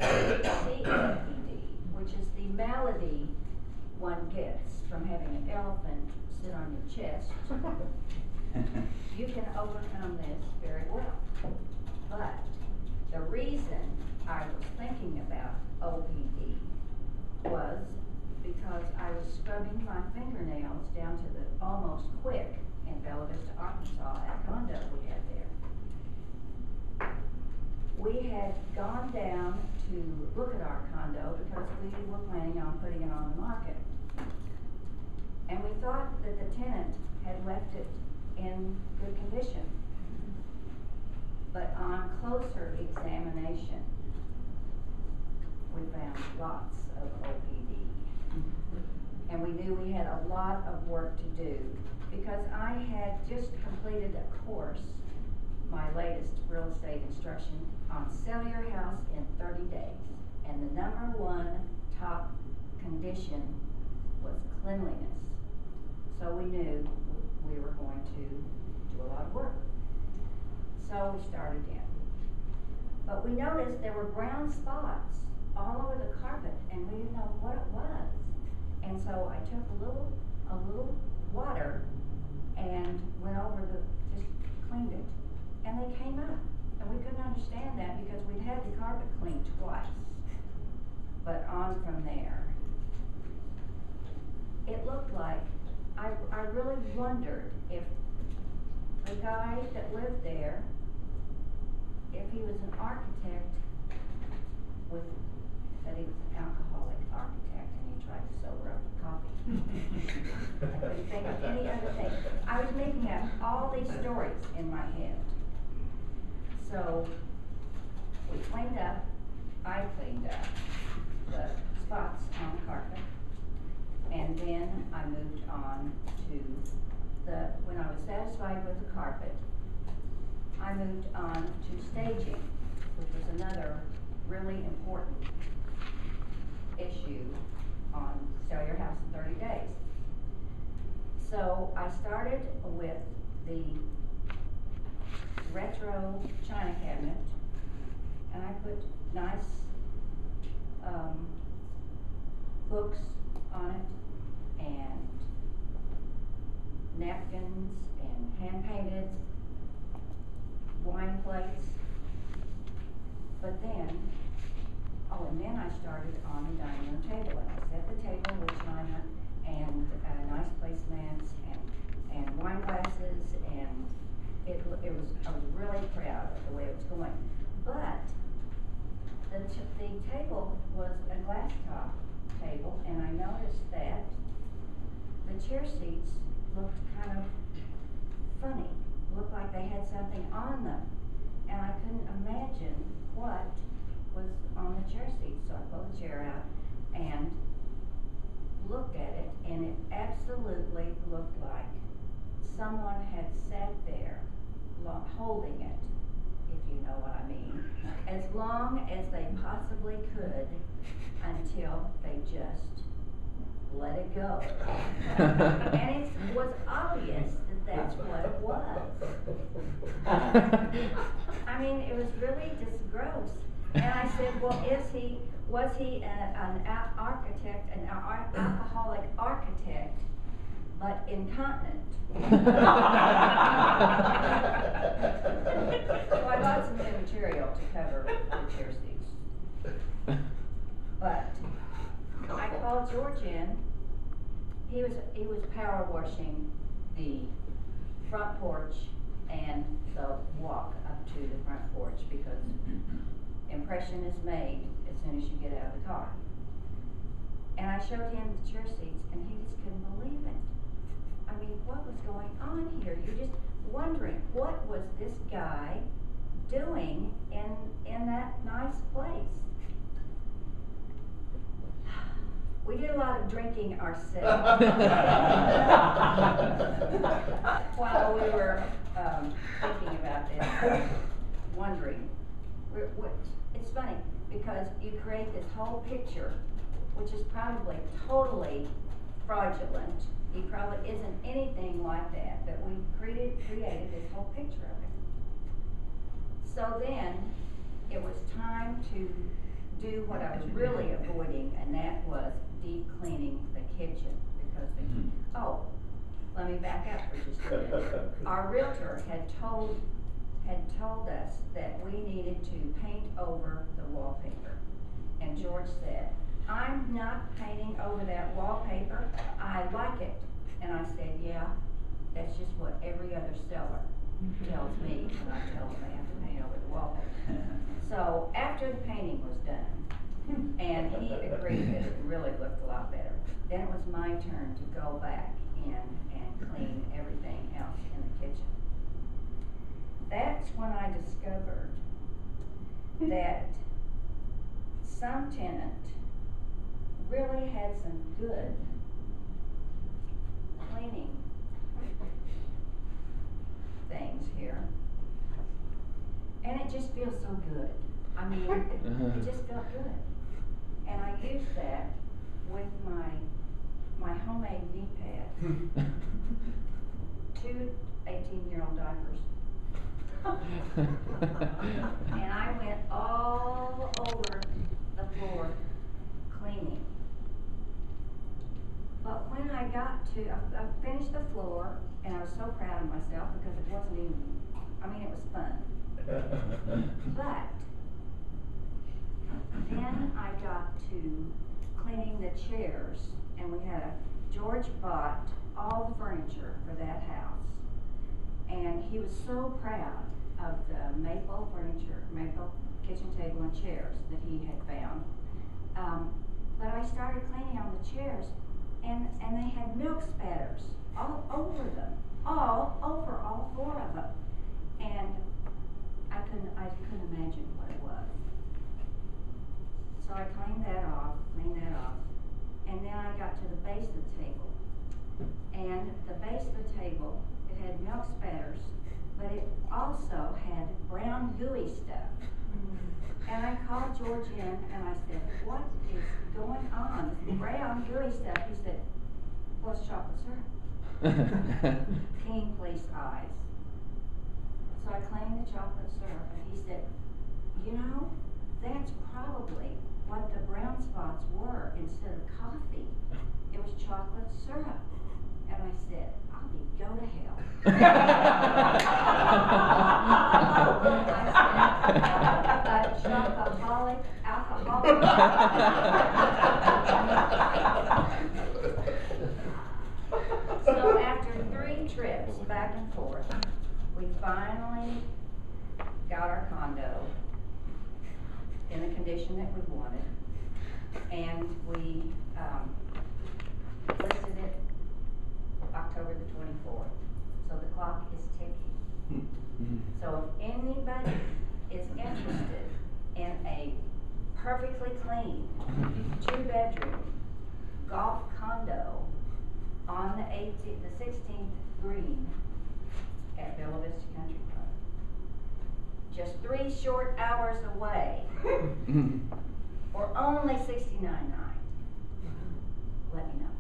COPD, which is the malady one gets from having an elephant sit on your chest, you can overcome this very well. But the reason I was thinking about OPD was because I was scrubbing my fingernails down to the almost quick in Bella Vista, Arkansas, at condo we had there. We had gone down to look at our condo because we were planning on putting it on the market. And we thought that the tenant had left it in good condition. But on closer examination, we found lots of OPD. And we knew we had a lot of work to do because I had just completed a course, my latest real estate instruction, on sell your house in 30 days. And the number one top condition was cleanliness. So we knew we were going to do a lot of work. So we started in. But we noticed there were brown spots all over the carpet, and we didn't know what it was. And so I took a little water and went over just cleaned it, and they came up. And we couldn't understand that because we'd had the carpet cleaned twice. But on from there, it looked like, I really wondered if the guy that lived there, if he was an architect that he was an alcoholic architect and he tried to sober up the coffee. I couldn't think of any other thing. I was making up all these stories in my head. So we cleaned up, I cleaned up the spots on the carpet, and then I moved on to when I was satisfied with the carpet, I moved on to staging, which was another really important issue on Sell Your House in 30 Days. So I started with the retro china cabinet, and I put nice books on it, and napkins, and hand-painted wine plates. But then, and then I started on the dining room table, and I set the table with china and nice placemats and wine glasses, and I was really proud of the way it was going. But the table was a glass top table, and I noticed that the chair seats looked kind of funny, looked like they had something on them, and I couldn't imagine what was on the chair seat. So I pulled the chair out and looked at it, and it absolutely looked like someone had sat there holding it, if you know what I mean, as long as they possibly could until they just let it go. And it was obvious that that's what it was. I mean, it was really just gross. And I said, well, was he an architect, an alcoholic architect, but incontinent? So I bought some new material to cover the chair seats. But I called George in. He was power washing the front porch and the walk up to the front porch, because impression is made as soon as you get out of the car. And I showed him the chair seats, and he just couldn't believe it. I mean, what was going on here? You're just wondering, what was this guy doing in that nice place? We did a lot of drinking ourselves while we were thinking about this, wondering. It's funny, because you create this whole picture, which is probably totally fraudulent. He probably isn't anything like that, but we created this whole picture of it. So then, it was time to do what I was really avoiding, and that was deep cleaning the kitchen, because oh, let me back up for just a minute. Our realtor had told us that we needed to paint over the wallpaper. And George said, "I'm not painting over that wallpaper, I like it." And I said, "Yeah, that's just what every other seller tells me when I tell them they have to paint over the wallpaper." So after the painting was done, and he agreed that it really looked a lot better, then it was my turn to go back in and clean everything else in the kitchen. That's when I discovered that some tenant really had some good cleaning things here. And it just feels so good. I mean, it just felt good. And I used that with my homemade knee pads. 2 18-year-old diapers. And I went all over the floor cleaning. But when I got to, I finished the floor, and I was so proud of myself because it wasn't even, I mean, it was fun. But then I got to cleaning the chairs, and George bought all the furniture for that house. And he was so proud of the maple furniture, maple kitchen table and chairs that he had found. But I started cleaning on the chairs, and they had milk spatters all over them, all over all 4 of them. And I couldn't imagine what it was. So I cleaned that off, and then I got to the base of the table. And the base of the table, it had milk spatters, but it also had brown gooey stuff. And I called George in and I said, "What is going on? This brown gooey stuff." He said, "Well, it's chocolate syrup." Keen police eyes. So I cleaned the chocolate syrup, and he said, "You know, that's probably what the brown spots were instead of coffee. It was chocolate syrup." And I said, "I'll be go to hell." I said, "Chocoholic, alcoholic." So after 3 trips back and forth, we finally got our condo in the condition that we wanted, and we listed it October the 24th. So the clock is ticking. So if anybody is interested in a perfectly clean 2-bedroom golf condo on the 16th green at Bella Vista Country Club, just 3 short hours away, or only $69.9, let me know.